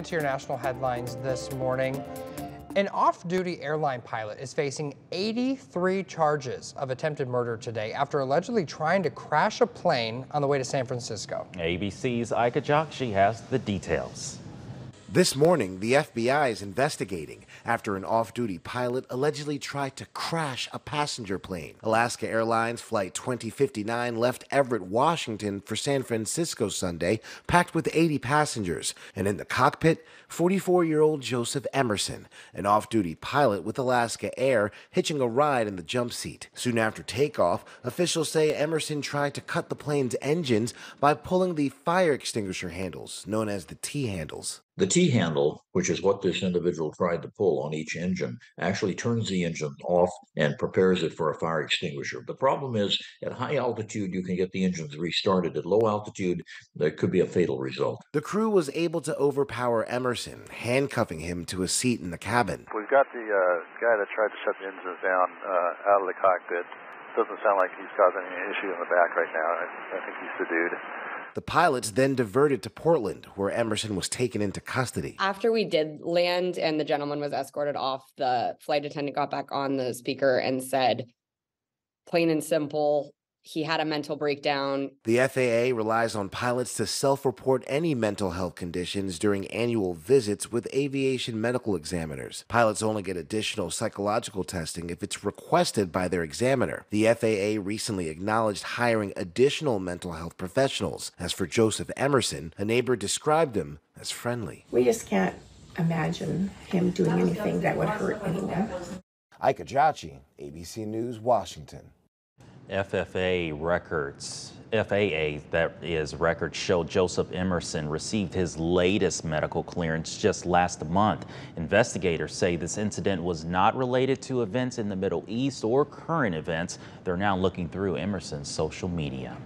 To your national headlines this morning. An off-duty airline pilot is facing 83 charges of attempted murder today after allegedly trying to crash a plane on the way to San Francisco. ABC's Ika Jakshi has the details. This morning, the FBI is investigating after an off-duty pilot allegedly tried to crash a passenger plane. Alaska Airlines Flight 2059 left Everett, Washington for San Francisco Sunday, packed with 80 passengers. And in the cockpit, 44-year-old Joseph Emerson, an off-duty pilot with Alaska Air, hitching a ride in the jump seat. Soon after takeoff, officials say Emerson tried to cut the plane's engines by pulling the fire extinguisher handles, known as the T-handles. The T-handle, which is what this individual tried to pull on each engine, actually turns the engine off and prepares it for a fire extinguisher. The problem is, at high altitude, you can get the engines restarted. At low altitude, there could be a fatal result. The crew was able to overpower Emerson, handcuffing him to a seat in the cabin. We've got the guy that tried to shut the engines down out of the cockpit. Doesn't sound like he's causing any issue in the back right now. I think he's subdued. The pilots then diverted to Portland, where Emerson was taken into custody. After we did land and the gentleman was escorted off, the flight attendant got back on the speaker and said, plain and simple, he had a mental breakdown. The FAA relies on pilots to self-report any mental health conditions during annual visits with aviation medical examiners. Pilots only get additional psychological testing if it's requested by their examiner. The FAA recently acknowledged hiring additional mental health professionals. As for Joseph Emerson, a neighbor described him as friendly. We just can't imagine him doing anything that would hurt anyone. Ika Jakshi, ABC News, Washington. FAA records show Joseph Emerson received his latest medical clearance just last month. Investigators say this incident was not related to events in the Middle East or current events. They're now looking through Emerson's social media.